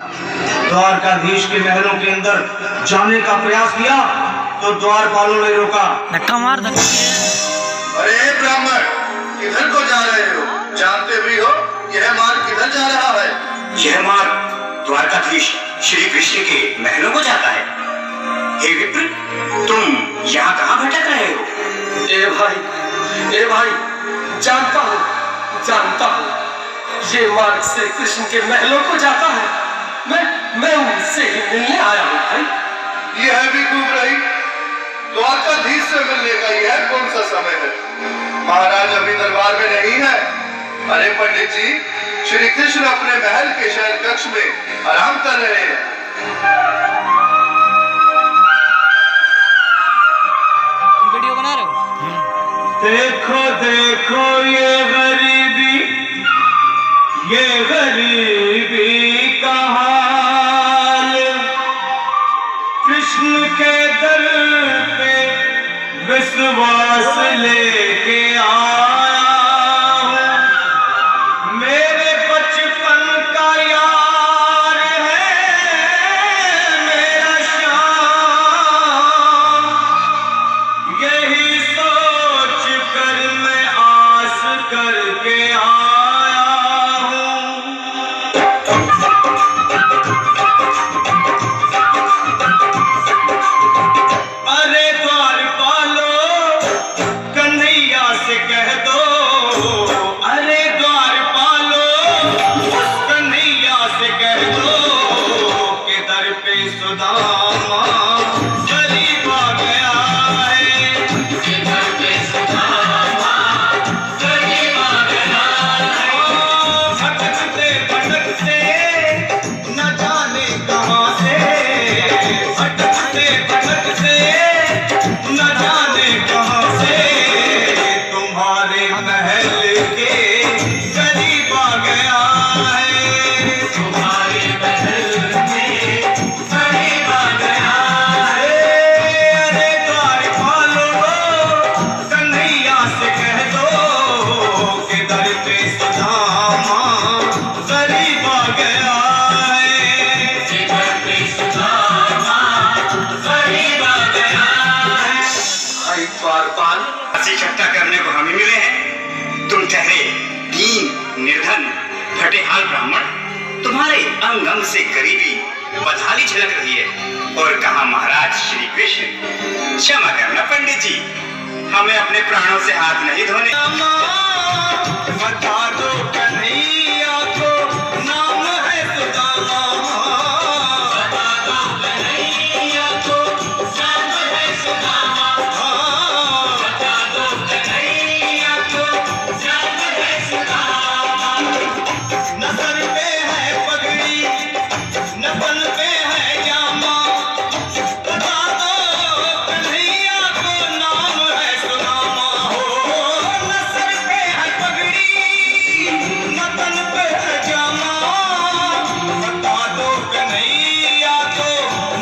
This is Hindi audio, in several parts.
द्वारकाधीश के महलों के अंदर जाने का प्रयास किया तो द्वारपालों ने रोका। धक्का मार धक्का। अरे ब्राह्मण, किधर को जा रहे हो? जानते भी हो यह मार्ग किधर जा रहा है? यह मार्ग द्वारकाधीश श्री कृष्ण के महलों को जाता है। हे विप्र, तुम यहाँ कहाँ भटक रहे हो? ए भाई, जानता हूँ ये मार्ग श्री कृष्ण के महलों को जाता है। मैं उनसे ही मिलने आया हूँ भाई। यह भी डूब रही। द्वारकाधीश से मिलने का यह कौन सा समय है? महाराज अभी दरबार में नहीं है। अरे पंडित जी, श्री कृष्ण अपने महल के शयन कक्ष में आराम कर रहे हैं। वीडियो बना रहे हो? देखो ये गरीबी का हाल, कृष्ण के दर पे विश्वास लेके आया हूँ। मेरे बचपन का यार है मेरा श्याम, यही सोच कर मैं आस करके आया हूँ। अरे द्वारपालो, कन्हैया से कह दो। अरे द्वारपालो, उस कन्हैया से कह दो कि दर पे सुदामा गरीब आ गया है। कि दर पे सुदामा गरीब आ गया है। भटकते भटकते न जाने कहाँ से, भटकते भटकते न जाने कहाँ से तुम्हारे महल के करीब आ गया है। तुम्हारे महल के करीब आ गया है। अरे द्वारपालो, कन्हैया से कह दो कि दर पे सुदामा गरीब आ गया है। कि दर पे सुदामा गरीब आ गया है। भाई द्वारपाल, हंसी ठट्टा करने को हमें मिले हैं। तुम ठहरे दीन निर्धन फटेहाल ब्राह्मण, तुम्हारे अंग अंग से गरीबी बदहाली झलक रही है। और कहा महाराज श्री कृष्ण? क्षमा करना पंडित जी, हमें अपने प्राणों से हाथ नहीं धोने। बता दो कन्हैया को नाम है सुदामा। बता दो कन्हैया को नाम है सुदामा। बता दो कन्हैया को नाम है सुदामा। न सर पे है पगड़ी, न बल पे है जामा। बता दो कन्हैया को नाम है सुदामा। हो न सर पे है पगड़ी, न बल पे है जामा। बता दो कन्हैया को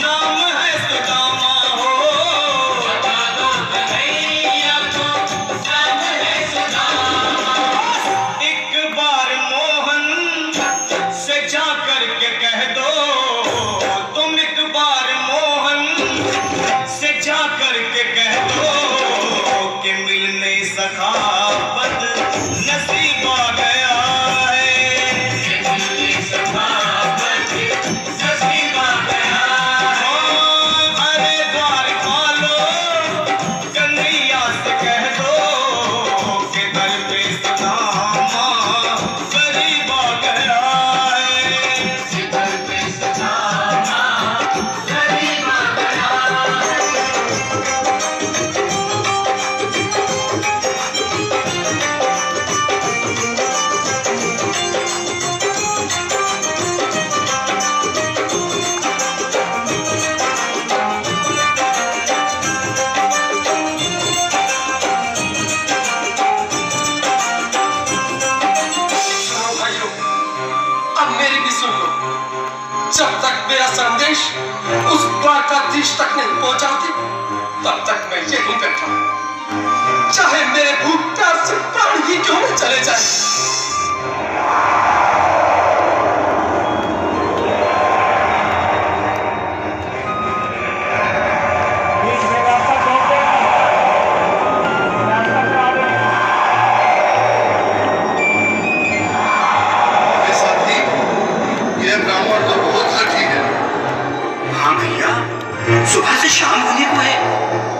नाम है सुदामा। हो बता दो कन्हैया को नाम है सुदामा। एक बार मोहन से जा करके कह दो, तुम एक बार मोहन से जा करके कह दो कि मिलने सखावत नसीब आ गया है। कि मिलने सखावत नसीब आ गया है। अरे द्वारपालो, कन्हैया से कह दो कि दर पे सुदामा गरीब आ गया है। कि दर पे सुदामा गरीब आ गया है। भाइयों, अब मेरी भी सुन लो। जब तक मेरा संदेश उस द्वारकाधीश तक नहीं पहुंचाती, तब तक मैं यहीं बैठा हूं। चाहे मेरे भूख प्यास से प्राण ही क्यों न चले जाए। ब्राह्मण तो बहुत हठी है। हाँ भैया, सुबह से शाम होने को है,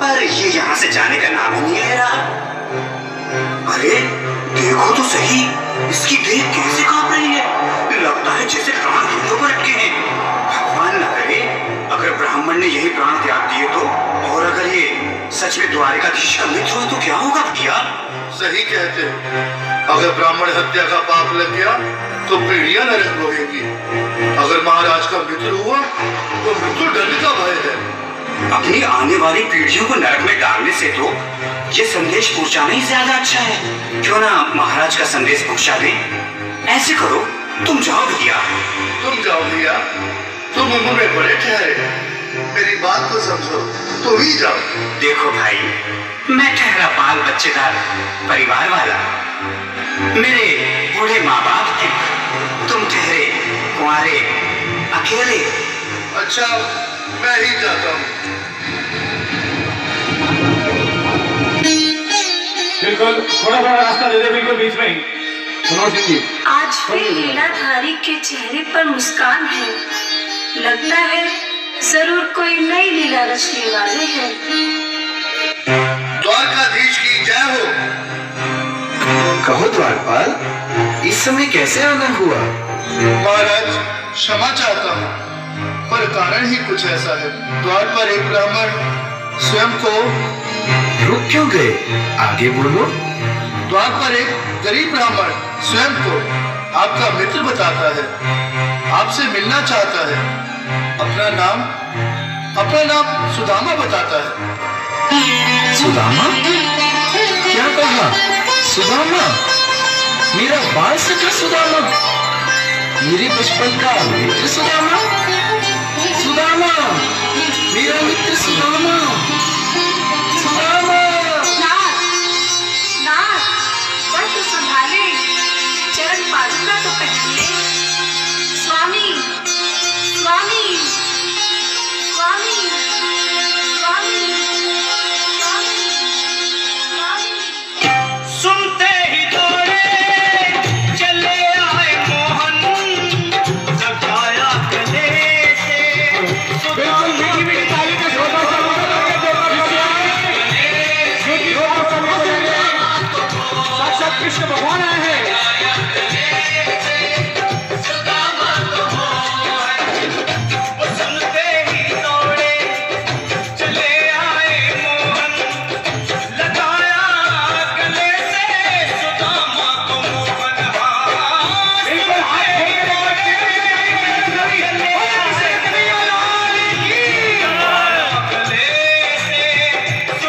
पर ये यहाँ से जाने का नाम ही नहीं ले रहा। अरे देखो तो सही, इसकी देह कैसे कांप रही है। लगता है जैसे प्राण घुटनों पर अटके हैं। भगवान न करे अगर ब्राह्मण ने यही प्राण त्याग दिए तो, और अगर ये सच में द्वारिकाधीश का मित्र हो तो क्या होगा भैया? सही कहते हो। अगर ब्राह्मण हत्या का पाप लग गया तो पीढ़ियां नरक भोगेंगी। अगर महाराज का मित्र हुआ तो मृत्यु दंड का भय है। अपनी आने वाली पीढ़ियों को नरक में डालने से तो ये संदेश पहुंचाना ही ज्यादा अच्छा है। क्यों ना महाराज का संदेश पहुंचा दें? ऐसे करो, तुम जाओ भैया। तुम जाओ भैया, तुम उम्र में बड़े ठहरे, मेरी बात को समझो, तुम ही जाओ। देखो भाई, मैं ठहरा बाल बच्चेदार परिवार वाला, मेरे बूढ़े माँ बाप थे, तुम ठहरे कुंवारे अकेले। अच्छा, मैं ही जाता हूँ। बिल्कुल, थोड़ा थोड़ा रास्ता दे दे, बिल्कुल बीच में ही। मनोहर सिंह जी, आज फिर लीलाधारी के चेहरे पर मुस्कान है। लगता है जरूर कोई नई लीला रचने वाले हैं। द्वारकाधीश की जय हो। कहो द्वारपाल, इस समय कैसे आना हुआ? महाराज, क्षमा चाहता हूँ, पर कारण ही कुछ ऐसा है। द्वार पर एक ब्राह्मण स्वयं को रुक क्यों गए? आगे बोलो। द्वार पर एक गरीब ब्राह्मण स्वयं को आपका मित्र बताता है, आपसे मिलना चाहता है। अपना नाम सुदामा बताता है। सुदामा? क्या कहा? सुदामा? मेरा बाल सखा सुदामा? मेरे बचपन का मित्र सुदामा? सुदामा, मेरा मित्र सुदामा। सुदामा। नाथ, वस्त्र संभाले, चरण पादुका तो पहनिए। स्वामी, स्वामी, स्वामी, स्वामी, स्वामी, स्वामी। सुनते ही दौड़े चले आए मोहन, सजाया गले से बिल्कुल मीठी मीठी ताली के छोटा सा साक्षात कृष्ण भगवान आए हैं। सुनते ही दौड़े चले आए मोहन, लगाया गले से सुदामा को मोहन। बिल्कुल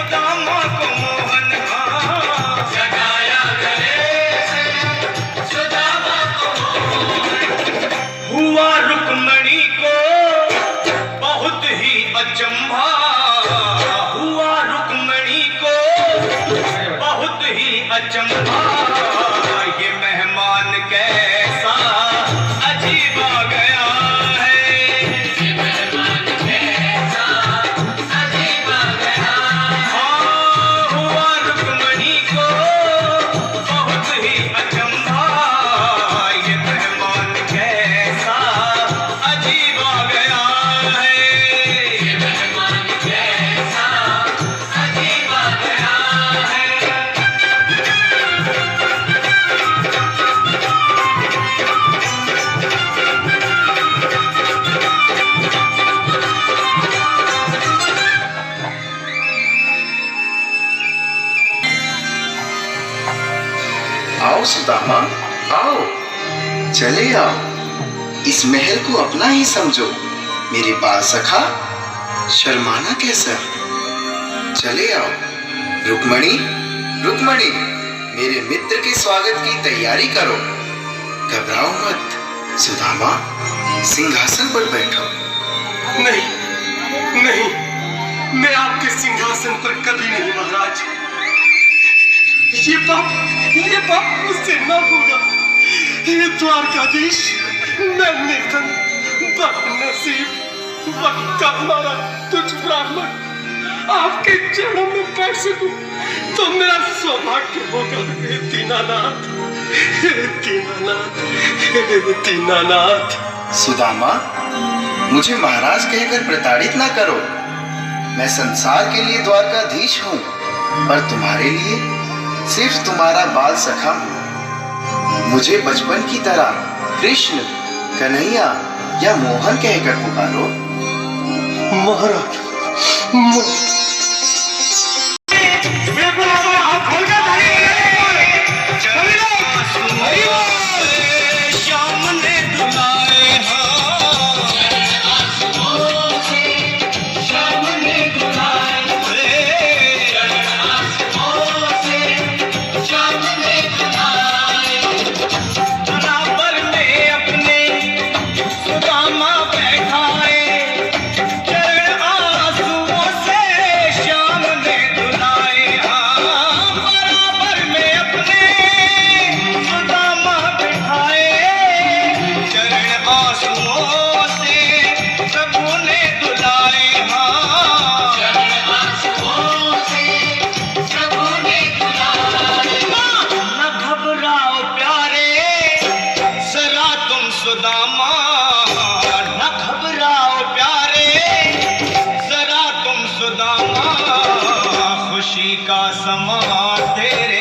सुदामा को मोहन। हुआ रुक्मणी को बहुत ही अचंभा, हुआ रुक्मणी को बहुत ही अचंभा। ये मेहमान कैसा अजीब आ गया है, ये मेहमान कैसा अजीब आ गया। हाँ, हुआ रुक्मणी को बहुत ही अचंभा। ये मेहमान कैसा अजीब आ गया है, ये मेहमान कैसा अजीब आ गया है। आओ सुदामा, आओ, चले आओ। इस महल को अपना ही समझो। मेरे बाल सखा, शर्माना कैसा? चले आओ। रुक्मणी, रुक्मणी, मेरे मित्र के स्वागत की तैयारी करो। घबराओ मत। सुदामा, सिंहासन पर बैठो। नहीं, नहीं, मैं आपके सिंहासन पर कभी नहीं महाराज। ये पाप मुझसे न होगा। ये द्वारकाधीश, मैं निर्धन, बदनसीब, वक्त का मारा तुझ ब्राह्मण आपके चरणों में बैठ सकूं तो मेरा सौभाग्य होगा। हे दीनानाथ, हे दीनानाथ, हे दीनानाथ। सुदामा, मुझे महाराज कहकर प्रताड़ित ना करो। मैं संसार के लिए द्वारकाधीश हूँ, पर तुम्हारे लिए सिर्फ तुम्हारा बाल सखा हूँ। मुझे बचपन की तरह कृष्ण, कन्हैया या मोहन कहकर पुकारो। महाराज बिल्कुल आप खोल के श्याम ने दुलाए बराबर में अपने सुदामा बैठाए, चरण आंसुओं से श्याम ने धुलाए। बराबर में अपने सुदामा बैठाए, चरण आंसुओं से प्रभु ने धुलाए। न घबराओ प्यारे जरा तुम सुदामा, न घबराओ प्यारे जरा तुम सुदामा, खुशी का समा तेरे